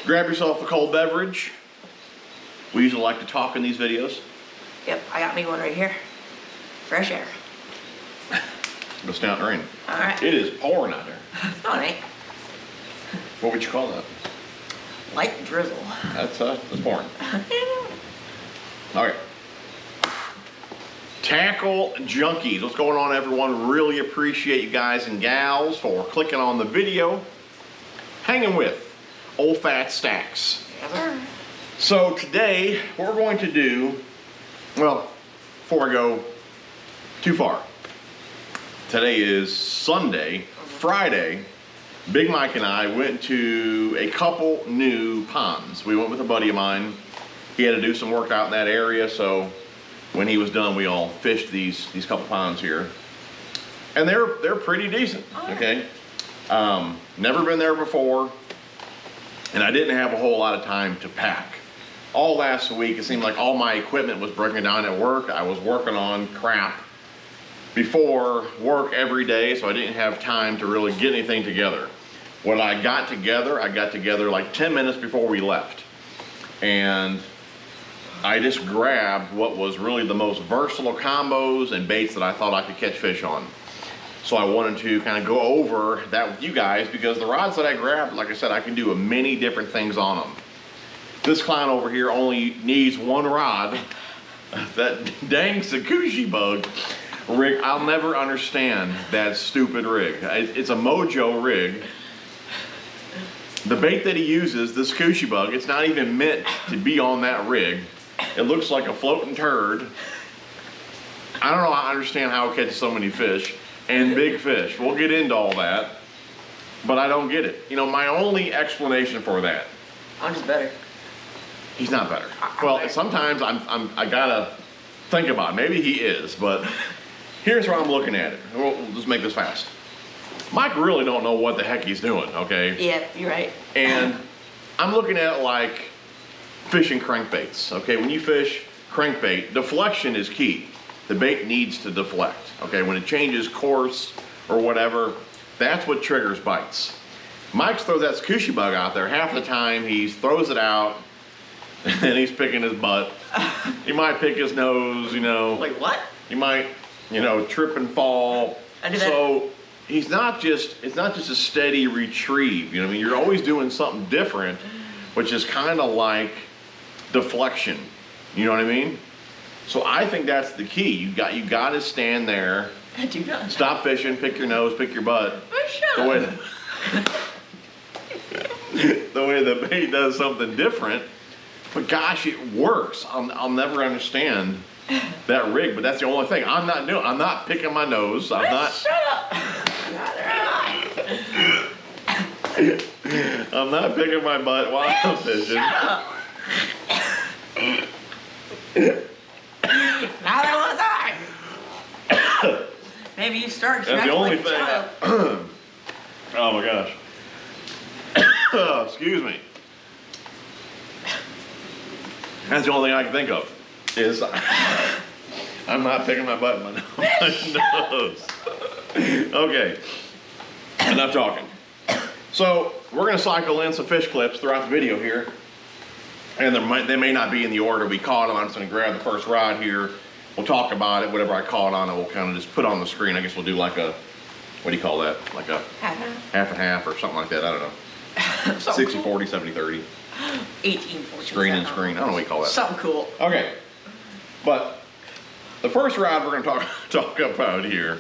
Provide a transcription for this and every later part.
Grab yourself a cold beverage. We usually like to talk in these videos. Yep, I got me one right here. Fresh air. Go stay out in the rain. All right. It is pouring out there. No, it ain't. What would you call that? Light drizzle. That's pouring. All right. Tackle Junkies. What's going on, everyone? Really appreciate you guys and gals for clicking on the video. Hanging with Old Fat Stacks. Yes, sir. So today, what we're going to do, well, before I go too far, today is Sunday. Friday, Big Mike and I went to a couple new ponds. We went with a buddy of mine. He had to do some work out in that area, so when he was done, we all fished these couple ponds here. And they're pretty decent, okay? Never been there before, and I didn't have a whole lot of time to pack. All last week, it seemed like all my equipment was breaking down at work. I was working on crap before work every day, so I didn't have time to really get anything together. What I got together like 10 minutes before we left. And I just grabbed what was really the most versatile combos and baits that I thought I could catch fish on. So I wanted to kind of go over that with you guys, because the rods that I grabbed, like I said, I can do many different things on them. This clown over here only needs one rod. That dang sakushi bug rig, I'll never understand that stupid rig. It's a Mojo rig. The bait that he uses, the sakushi bug, it's not even meant to be on that rig. It looks like a floating turd. I don't know, I understand how it catches so many fish, and big fish. We'll get into all that, but I don't get it. You know, my only explanation for that. I'm just better. He's not better. Well, sometimes I gotta think about it. Maybe he is, but here's where I'm looking at it. We'll just make this fast. Mike really don't know what the heck he's doing, okay? Yeah, you're right. And I'm looking at it like fishing crankbaits, okay? When you fish crankbait, deflection is key. The bait needs to deflect, okay? When it changes course or whatever, that's what triggers bites. Mike's throws that sakushi bug out there. Half the time he throws it out and he's picking his butt. He might pick his nose, you know. Like what? He might, you know, trip and fall. So it's not just a steady retrieve, you know what I mean? You're always doing something different, which is kind of like deflection, you know what I mean? So I think that's the key. You got to stand there, stop fishing, pick your nose, pick your butt. The way the bait does something different. But gosh, it works. I'll never understand that rig, but that's the only thing I'm not picking my nose. I'm not. Shut up. I'm not picking my butt while I'm fishing. Shut up. Now that was I. Maybe you start. That's the only thing. Oh my gosh. Excuse me. That's the only thing I can think of, is I'm not picking my butt in my nose. Okay, enough talking. So we're gonna cycle in some fish clips throughout the video here, and they may not be in the order we caught them. I'm just gonna grab the first rod here. We'll talk about it. Whatever I caught on it, we'll kind of just put on the screen. I guess we'll do like a, what do you call that? Like a half and half or something like that. I don't know. 60-40, 70-30. 18-14. Screen and screen. I don't know what you call that. Something cool. Okay, but the first rod we're going to talk about here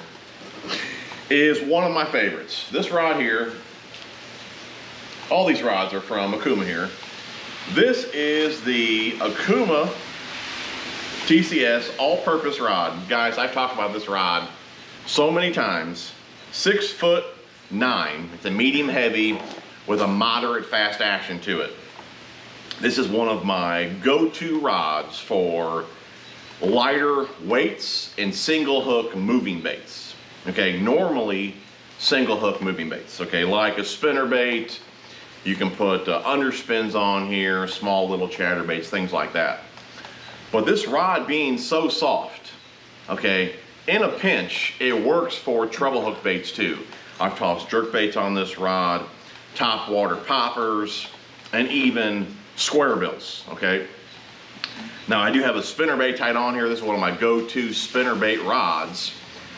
is one of my favorites. This rod here, all these rods are from Akuma here. This is the Akuma TCS all-purpose rod. Guys, I've talked about this rod so many times. 6'9". It's a medium heavy with a moderate fast action to it. This is one of my go-to rods for lighter weights and single hook moving baits. Okay, normally single hook moving baits. Okay, like a spinner bait, you can put underspins on here, small little chatterbaits, things like that. But this rod being so soft, okay, in a pinch, it works for treble hook baits too. I've tossed jerk baits on this rod, top water poppers, and even square bills, okay? Now I do have a spinnerbait tied on here. This is one of my go-to spinnerbait rods.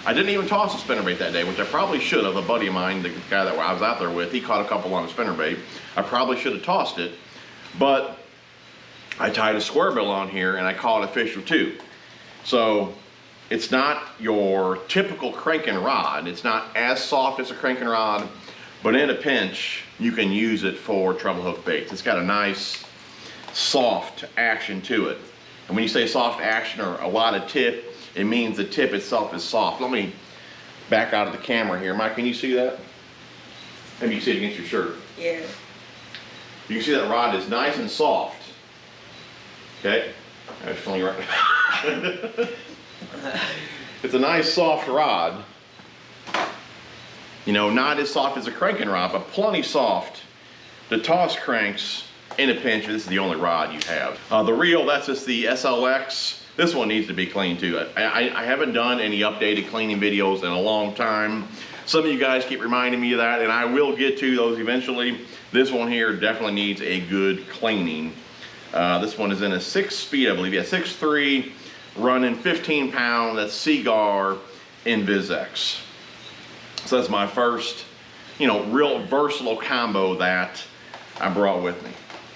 I didn't even toss a spinnerbait that day, which I probably should have. A buddy of mine, the guy that I was out there with, he caught a couple on a spinnerbait. I probably should have tossed it, but I tied a square bill on here and I caught a fish or two. So it's not your typical cranking rod. It's not as soft as a cranking rod, but in a pinch, you can use it for treble hook baits. It's got a nice soft action to it. And when you say soft action or a lot of tip, it means the tip itself is soft. Let me back out of the camera here. Mike, can you see that? Maybe you can see it against your shirt. Yeah. You can see that rod is nice and soft. Okay? I was feeling you right. It's a nice soft rod. You know, not as soft as a cranking rod, but plenty soft to toss cranks in a pinch. This is the only rod you have. The reel, that's just the SLX. This one needs to be cleaned too. I haven't done any updated cleaning videos in a long time. Some of you guys keep reminding me of that, and I will get to those eventually. This one here definitely needs a good cleaning. This one is in a 6-speed, I believe. Yeah, 6.3, running 15 pound. That's Seagar InvisX. So that's my first, you know, real versatile combo that I brought with me.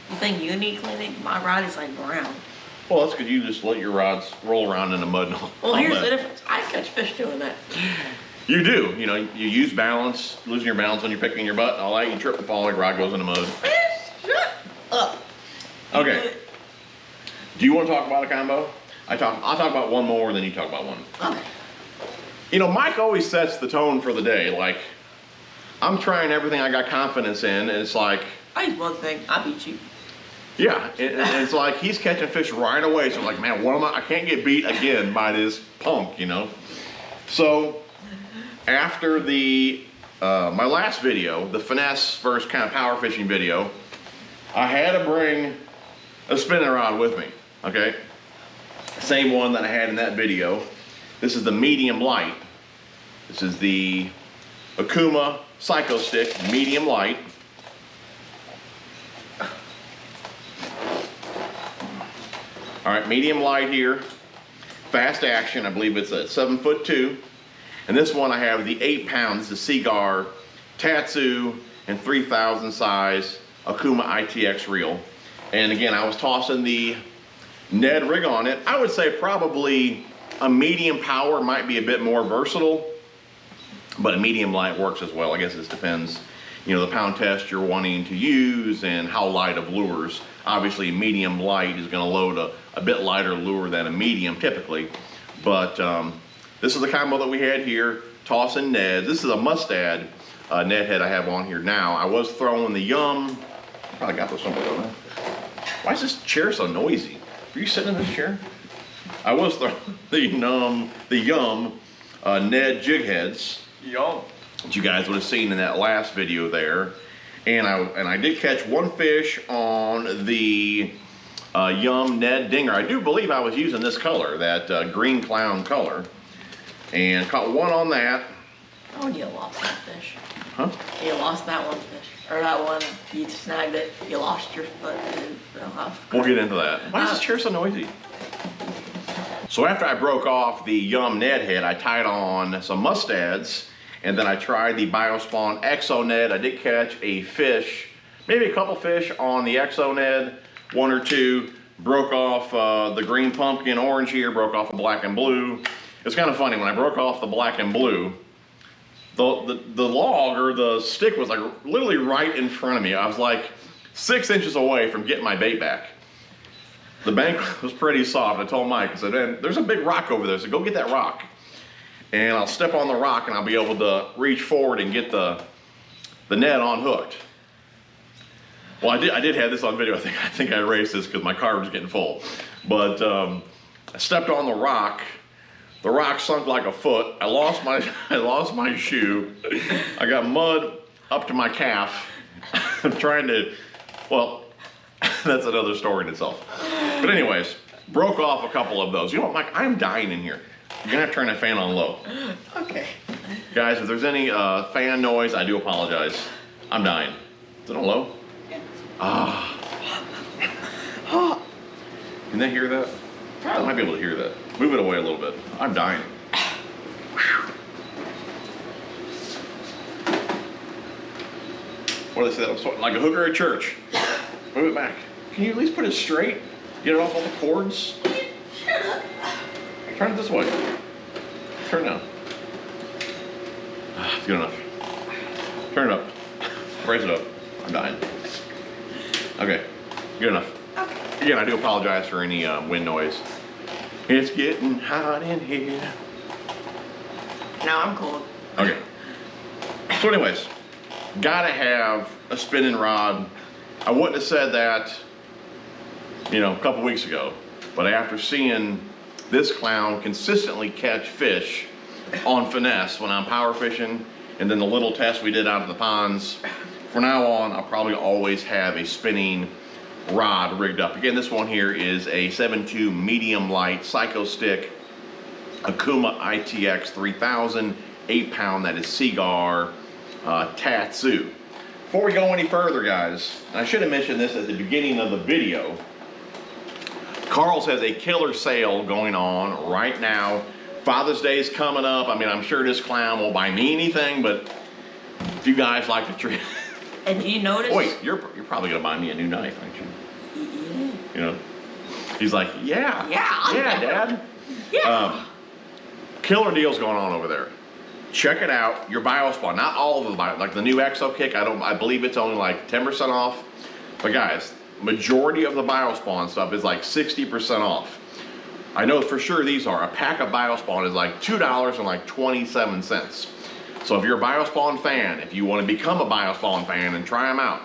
You think you need cleaning? My rod is like brown. Well, that's because you just let your rods roll around in the mud. Well, here's the difference. I catch fish doing that. You do. You know, you use balance, losing your balance when you're picking your butt and all that. You trip and fall, like rod goes in the mud. Shut up. Okay. Do you want to talk about a combo? I'll talk about one more, then you talk about one. Okay. You know, Mike always sets the tone for the day. Like, I'm trying everything I got confidence in, and it's like... I use one thing. I beat you. Yeah, and it's like he's catching fish right away. So I'm like, man, what am I can't get beat again by this punk, you know? So, after the my last video, the finesse versus kind of power fishing video, I had to bring a spinning rod with me, okay? Same one that I had in that video. This is the medium light. This is the Akuma Psycho Stick medium light. All right, medium light here, fast action. I believe it's a 7'2". And this one I have the 8 pound. This is Seagar Tatsu and 3000 size Akuma ITX reel. And again, I was tossing the Ned rig on it. I would say probably a medium power might be a bit more versatile, but a medium light works as well. I guess it depends, you know, the pound test you're wanting to use and how light of lures. Obviously, medium light is going to load a bit lighter lure than a medium typically. But this is the combo that we had here, tossing Neds. This is a Mustad Ned head I have on here now. I was throwing the Yum. I probably got this somewhere, don't I? Why is this chair so noisy? Are you sitting in this chair? I was throwing the Yum Ned jig heads. Yum. That you guys would have seen in that last video there. And I did catch one fish on the Yum Ned Dinger. I do believe I was using this color, that green clown color. And caught one on that. Oh, you lost that fish. Huh? You lost that one fish. Or that one, you snagged it, you lost your foot. We'll get into that. Why is this chair so noisy? So after I broke off the Yum Ned head, I tied on some Mustads. And then I tried the Biospawn Exo Ned. I did catch a fish, maybe a couple fish on the Exo Ned, one or two. Broke off the green pumpkin orange here, broke off the black and blue. It's kind of funny, when I broke off the black and blue, the log or the stick was like literally right in front of me. I was like 6 inches away from getting my bait back. The bank was pretty soft. I told Mike, I said, man, there's a big rock over there, so go get that rock. And I'll step on the rock and I'll be able to reach forward and get the net unhooked. Well, I did have this on video. I think I erased this because my car was getting full. But I stepped on the rock. The rock sunk like a foot. I lost my shoe. I got mud up to my calf. I'm trying to, well, that's another story in itself. But anyways, broke off a couple of those. You know what, Mike? I'm dying in here. You're gonna have to turn that fan on low. Okay. Guys, if there's any fan noise, I do apologize. I'm dying. Is it on low? Yeah. Ah. Can they hear that? I might be able to hear that. Move it away a little bit. I'm dying. What do they say? I'm sweating like a hooker at church. Move it back. Can you at least put it straight? Get it off all the cords? Shut up. Turn it this way. Turn it down. It's good enough. Turn it up. Raise it up. I'm dying. Okay, good enough. Okay. Again, I do apologize for any wind noise. It's getting hot in here. Now I'm cold. Okay. So anyways, gotta have a spinning rod. I wouldn't have said that, you know, a couple weeks ago, but after seeing this clown consistently catch fish on finesse when I'm power fishing, and then the little test we did out of the ponds, from now on, I'll probably always have a spinning rod rigged up. Again, this one here is a 7.2 medium light Psycho Stick Akuma ITX 3000, 8-pound, that is Seagar Tatsu. Before we go any further, guys, I should have mentioned this at the beginning of the video. Carl's has a killer sale going on right now. Father's Day is coming up. I mean, I'm sure this clown won't buy me anything, but if you guys like to treat... And do you notice? Wait, you're probably gonna buy me a new knife, aren't you? Yeah. You know, he's like, yeah, Yeah, Dad. Yeah. Killer deals going on over there. Check it out. Your BioSpawn, not all of the like the new Exo Kick. I believe it's only like 10% off. But guys, majority of the BioSpawn stuff is like 60% off. I know for sure these are. A pack of BioSpawn is like $2.27. So if you're a BioSpawn fan, if you want to become a BioSpawn fan and try them out,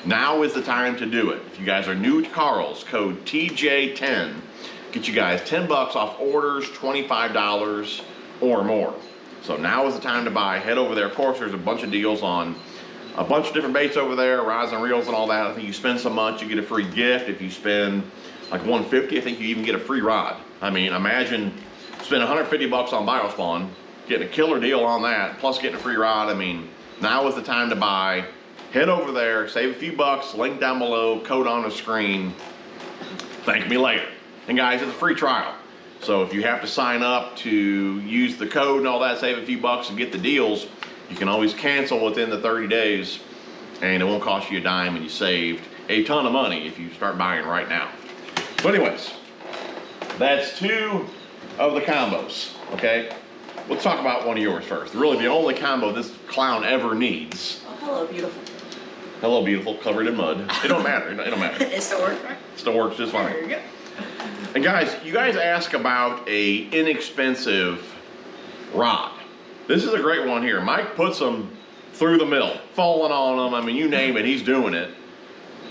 now is the time to do it. If you guys are new to Carl's, code TJ10, get you guys 10 bucks off orders, $25 or more. So now is the time to buy. Head over there. Of course, there's a bunch of deals on a bunch of different baits over there, rods and reels and all that. I think you spend so much, you get a free gift. If you spend like $150, I think you even get a free rod. I mean, imagine spending 150 bucks on BioSpawn, getting a killer deal on that, plus getting a free rod. I mean, now is the time to buy. Head over there, save a few bucks, link down below, code on the screen. Thank me later. And guys, it's a free trial. So if you have to sign up to use the code and all that, save a few bucks and get the deals, you can always cancel within the 30 days and it won't cost you a dime, and you saved a ton of money if you start buying right now. So anyways, that's 2 of the combos, okay? Let's talk about one of yours first. Really the only combo this clown ever needs. Oh, hello, beautiful. Hello, beautiful, covered in mud. It don't matter, it don't matter. It still works, right? Still works just fine. There you go. And guys, you guys ask about a inexpensive rod. This is a great one here. Mike puts them through the mill, falling on them. I mean, you name it, he's doing it.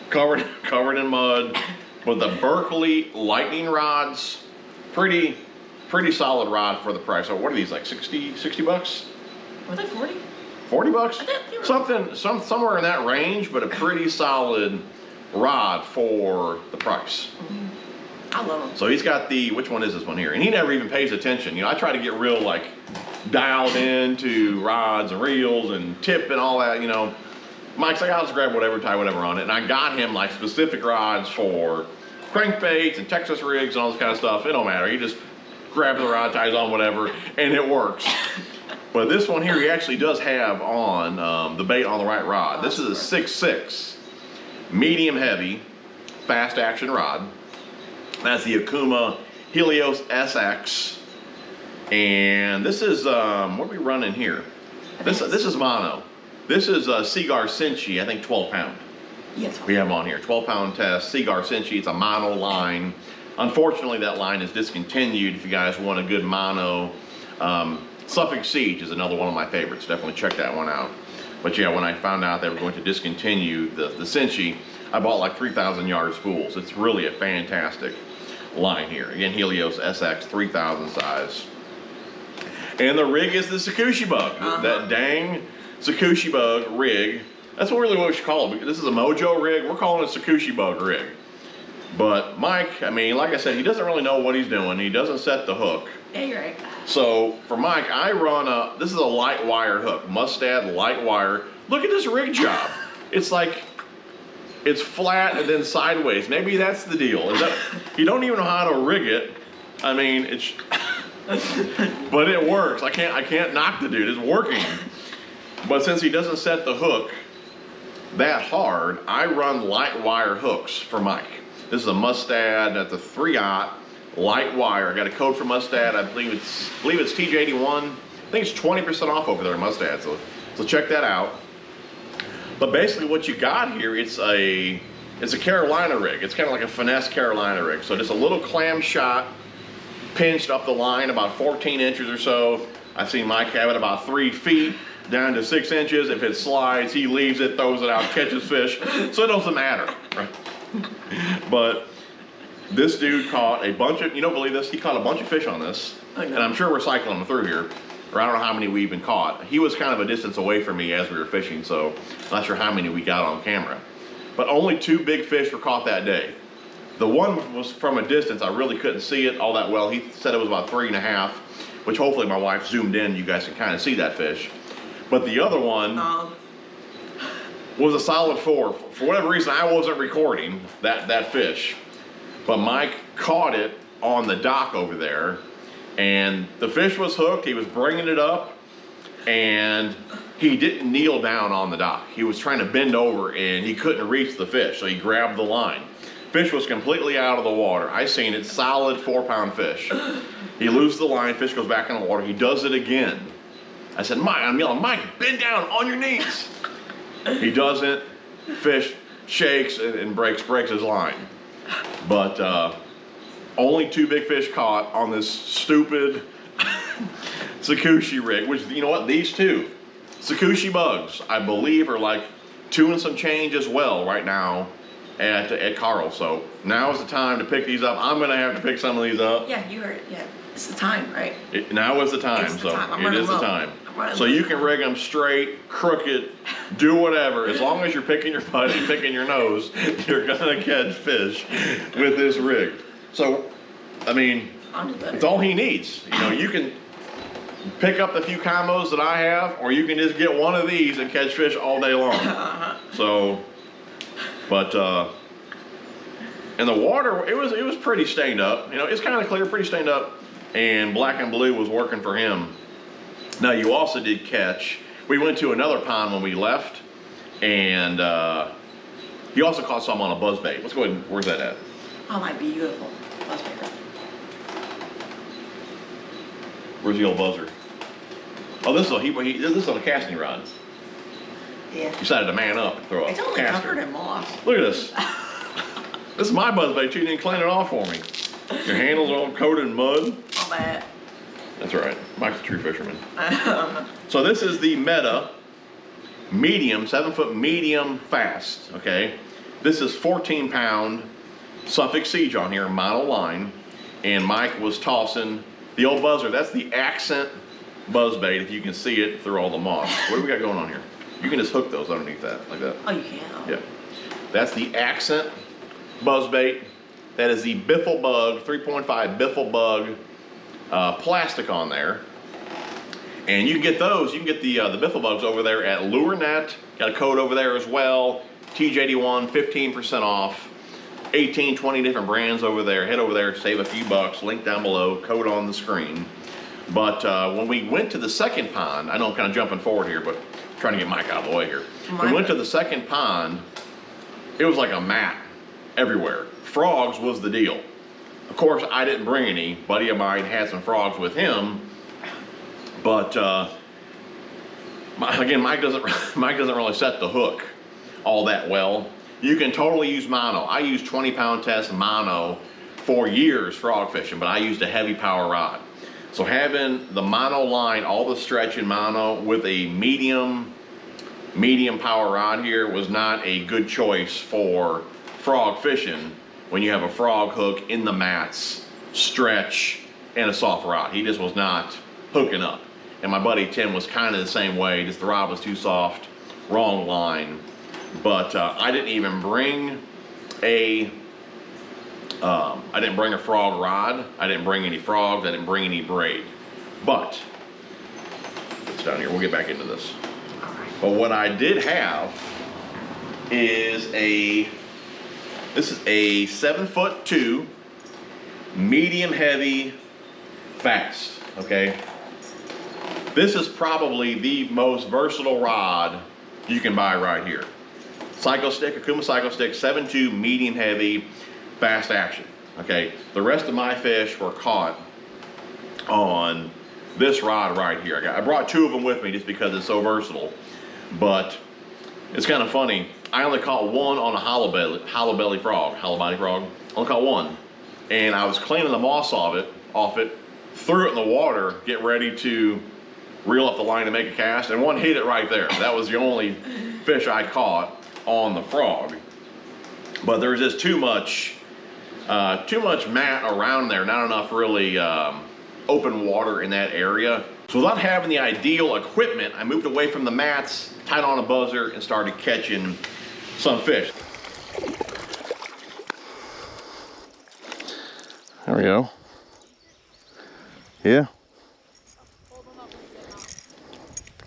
Covered in mud. But the Berkeley lightning rods, pretty solid rod for the price. So what are these, like 60 bucks? Was it 40? 40 bucks? I thought they were- Somewhere in that range, but a pretty solid rod for the price. I love them. So he's got the, which one is this one here? And he never even pays attention. You know, I try to get real like dialed into rods and reels and tip and all that, you know. Mike's like, I'll just grab whatever, tie whatever on it. And I got him like specific rods for crankbaits and Texas rigs and all this kind of stuff. It don't matter. He just grabs the rod, ties on whatever, and it works. But this one here, he actually does have on the bait on the right rod. This is a 6.6, medium heavy, fast action rod. That's the Akuma Helios SX. And this is, what are we running here? This is mono. This is a Seagar Senshi, I think 12 pound. Yes. We have on here, 12 pound test, Seagar Senshi. It's a mono line. Unfortunately, that line is discontinued. If you guys want a good mono, Suffolk Siege is another one of my favorites. Definitely check that one out. But yeah, when I found out they were going to discontinue the Senshi, I bought like 3,000 yard spools. It's really a fantastic line here. Again, Helios SX 3000 size. And the rig is the Sakushi Bug. That dang Sakushi Bug rig. That's really what we should call it. This is a Mojo rig. We're calling it Sakushi Bug rig. But Mike, I mean, like I said, he doesn't really know what he's doing. He doesn't set the hook. Yeah, you're right. So for Mike, I run this is a light wire hook, Mustad light wire. Look at this rig job. It's like it's flat and then sideways. Maybe that's the deal. Is that you don't even know how to rig it? I mean, it's, but it works. I can't knock the dude. It's working. But since he doesn't set the hook that hard, I run light wire hooks for Mike. This is a Mustad. That's a 3/0 light wire. I got a code for Mustad. I believe it's TJ81. I think it's 20% off over there at Mustad. So check that out. But basically, what you got here, it's a Carolina rig. It's kind of like a finesse Carolina rig. So just a little clam shot pinched up the line about 14 inches or so. I've seen Mike have it about 3 feet down to 6 inches. If it slides, he leaves it, throws it out, catches fish. So it doesn't matter. Right? But this dude caught a bunch of, you don't believe this, he caught a bunch of fish on this. And I'm sure we're cycling them through here. Or I don't know how many we even caught. He was kind of a distance away from me as we were fishing, so I'm not sure how many we got on camera. But only 2 big fish were caught that day. The one was from a distance. I really couldn't see it all that well. He said it was about 3.5, which hopefully my wife zoomed in. You guys can kind of see that fish. But the other one was a solid 4. For whatever reason, I wasn't recording that fish. But Mike caught it on the dock over there. And the fish was hooked. He was bringing it up. And he didn't kneel down on the dock. He was trying to bend over and he couldn't reach the fish. So he grabbed the line. Fish was completely out of the water. I seen it, solid 4-pound fish. He loses the line, fish goes back in the water. He does it again. I said, Mike, I'm yelling, Mike, bend down on your knees. He doesn't. Fish shakes and breaks his line. But only 2 big fish caught on this stupid sakushi rig, which, you know what, these 2 sakushi bugs, I believe, are like 2 and some change as well right now at Carl. So now is the time to pick these up. I'm gonna have to pick some of these up. Yeah, you heard it. Yeah, it's the time, right? Now is the time. It's the time. It is the time. So you can rig them straight, crooked, do whatever. As long as you're picking your butt and picking your nose, you're gonna catch fish with this rig. So, I mean, it's all he needs. You know, you can pick up the few combos that I have, or you can just get one of these and catch fish all day long. So, but in the water, it was pretty stained up. You know, it's kind of clear, pretty stained up, and black and blue was working for him. Now, you also did catch, we went to another pond when we left, and he also caught some on a buzzbait. Let's go ahead, where's that at? Oh, my beautiful buzzbait. Where's the old buzzer? Oh, this is on a casting rod. Yeah. Decided to man up and throw a It's only caster. covered in moss. Look at this. This is my buzzbait. You didn't clean it off for me. Your handles are all coated in mud. All bad. That's right. Mike's a true fisherman. So this is the Meta medium, 7-foot medium fast. Okay. This is 14-pound Suffolk Siege on here, mono line, and Mike was tossing the old buzzer. That's the Accent buzzbait. If you can see it through all the moss. What do we got going on here? You can just hook those underneath that, like that. Oh, you can. Yeah. That's the Accent buzzbait. That is the Biffle Bug, 3.5 Biffle Bug plastic on there. And you can get those, you can get the Biffle Bugs over there at Lurenet. Got a code over there as well. TJ81, 15% off. 18, 20 different brands over there. Head over there, save a few bucks. Link down below, code on the screen. But when we went to the second pond, I know I'm kind of jumping forward here, but I'm trying to get Mike out of the way here. We went to the second pond, it was like a mat everywhere. Frogs was the deal. Of course, I didn't bring any. A buddy of mine had some frogs with him, but again, Mike doesn't really set the hook all that well. You can totally use mono. I used 20-pound test mono for years frog fishing, but I used a heavy power rod. So having the mono line, all the stretch in mono with a medium power rod here was not a good choice for frog fishing when you have a frog hook in the mats, stretch, and a soft rod. He just was not hooking up. And my buddy Tim was kind of the same way, just the rod was too soft, wrong line. But I didn't even bring a frog rod. I didn't bring any frogs. I didn't bring any braid. But it's down here. We'll get back into this. But what I did have is a This is a 7'2", medium heavy, fast, okay? This is probably the most versatile rod you can buy right here. Cycle stick, Akuma cycle stick, 7'2", medium heavy, fast action, okay? The rest of my fish were caught on this rod right here. I brought 2 of them with me just because it's so versatile, but it's kind of funny. I only caught one on a hollow body frog. Only caught one, and I was cleaning the moss off it, threw it in the water, get ready to reel up the line to make a cast, and one hit it right there. That was the only fish I caught on the frog. But there's just too much mat around there, not enough really open water in that area. So without having the ideal equipment, I moved away from the mats, tied on a buzzer, and started catching some fish. There we go. Yeah.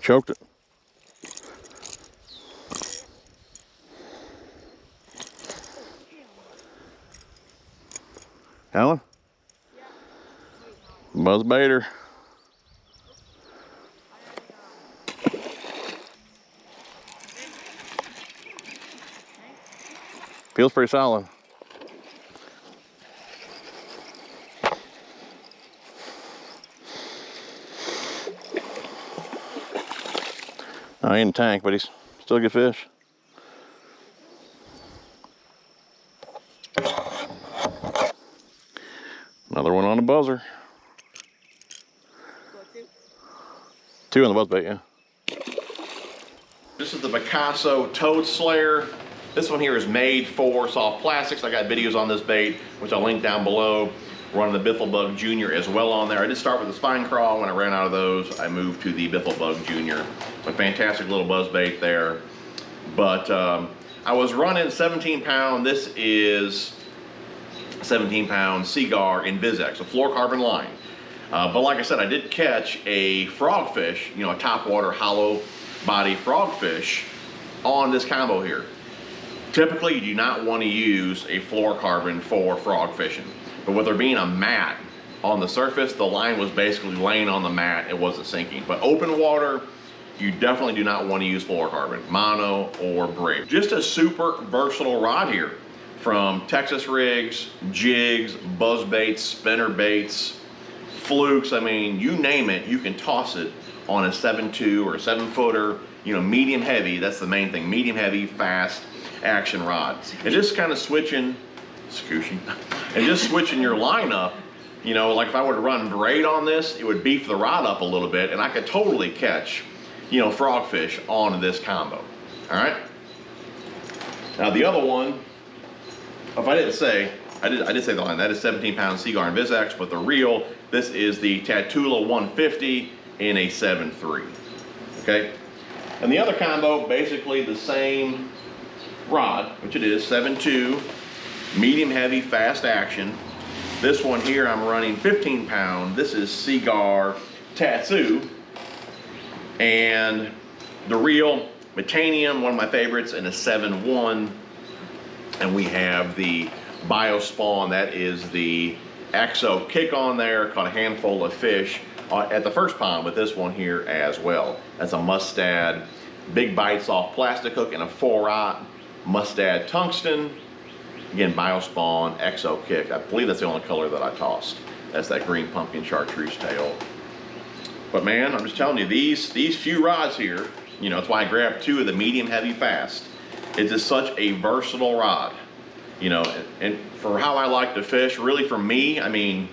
Choked it. Alan? Buzz baiter. Feels pretty solid. I ain't in the tank, but he's still a good fish. Another one on the buzzer. 2 on the buzzbait, yeah. This is the Picasso Toad Slayer. This one here is made for soft plastics. I got videos on this bait, which I'll link down below. Running the Bifflebug Junior as well on there. I did start with the spine crawl. When I ran out of those, I moved to the Bifflebug Junior. A fantastic little buzz bait there. But I was running 17-pound. This is 17-pound Seaguar in Vizex, a fluorocarbon line. But like I said, I did catch a frogfish, you know, a topwater hollow body frogfish on this combo here. Typically, you do not want to use a fluorocarbon for frog fishing. But with there being a mat on the surface, the line was basically laying on the mat, it wasn't sinking. But open water, you definitely do not want to use fluorocarbon, mono or braid. Just a super versatile rod here, from Texas rigs, jigs, buzz baits, spinner baits, flukes. I mean, you name it, you can toss it on a 7'2" or a 7-footer, you know, medium heavy. That's the main thing, medium heavy, fast action rod. And just kind of switching, sakushi, and just switching your line up. You know, like if I were to run braid on this, it would beef the rod up a little bit, and I could totally catch, you know, frogfish on this combo. All right. Now the other one, if I didn't say, I did say the line. That is 17-pound Seaguar in Vizex, but the reel, this is the Tatula 150 in a 7.3. Okay. And the other combo, basically the same rod, which it is 7.2, medium heavy, fast action. This one here I'm running 15-pound. This is Seaguar Tatsu, and the reel, Metanium, one of my favorites, in a 7.1. And we have the Biospawn, that is the Exo kick on there. Caught a handful of fish at the first pond with this one here as well. That's a Mustad, big bites off plastic hook, and a 4-aught Mustad tungsten. Again, Biospawn, Exo kick. I believe that's the only color that I tossed. That's that green pumpkin chartreuse tail. But man, I'm just telling you, these few rods here, you know, that's why I grabbed 2 of the medium heavy fast. It's just such a versatile rod, you know, and for how I like to fish, really for me, I mean,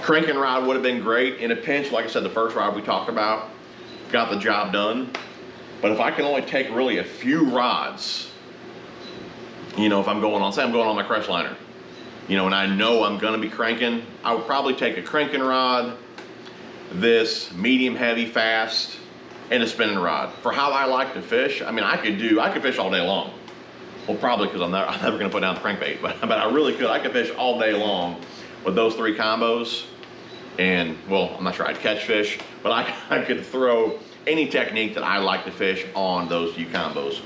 cranking rod would have been great in a pinch. Like I said, the first rod we talked about got the job done. But if I can only take really a few rods, you know, if I'm going on, say I'm going on my crush liner, you know, and I know I'm gonna be cranking, I would probably take a cranking rod, this medium heavy fast, and a spinning rod. For how I like to fish, I mean, I could fish all day long. Well, probably because I'm never gonna put down the crankbait, but I really could. I could fish all day long with those 3 combos. And well, I'm not sure I'd catch fish, but I could throw any technique that I like to fish on those few combos.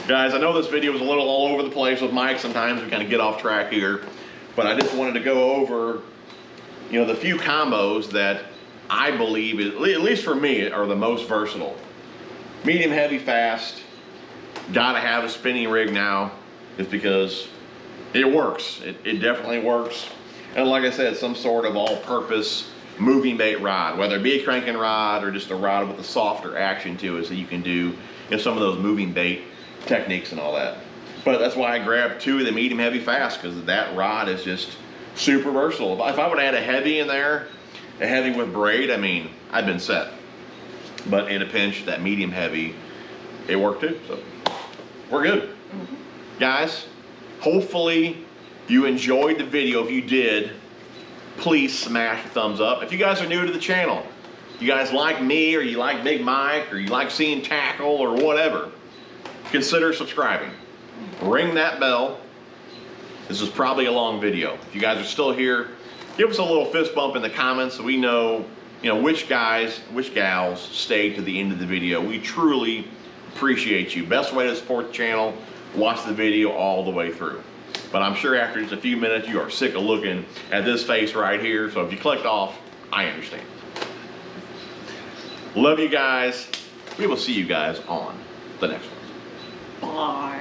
Guys, I know this video was a little all over the place with Mike. Sometimes we kind of get off track here, but I just wanted to go over, you know, the few combos that I believe, at least for me, are the most versatile. Medium, heavy, fast. Gotta have a spinning rig now, just because it works. It definitely works. And like I said, some sort of all-purpose moving bait rod, whether it be a cranking rod or just a rod with a softer action to it, so you can do, you know, some of those moving bait techniques and all that. But that's why I grabbed two of the medium, heavy, fast, because that rod is just super versatile. If I would have had a heavy in there, a heavy with braid, I mean, I'd been set. But in a pinch, that medium heavy, it worked too. So we're good. Guys, hopefully you enjoyed the video. If you did, please smash the thumbs up. If you guys are new to the channel, you guys like me, or you like Big Mike, or you like seeing tackle or whatever, consider subscribing. Ring that bell. This is probably a long video. If you guys are still here, give us a little fist bump in the comments so we know, you know, which guys, which gals stayed to the end of the video. We truly appreciate you. Best way to support the channel, watch the video all the way through. But I'm sure after just a few minutes you are sick of looking at this face right here, so if you clicked off, I understand. Love you guys. We will see you guys on the next one. Bye.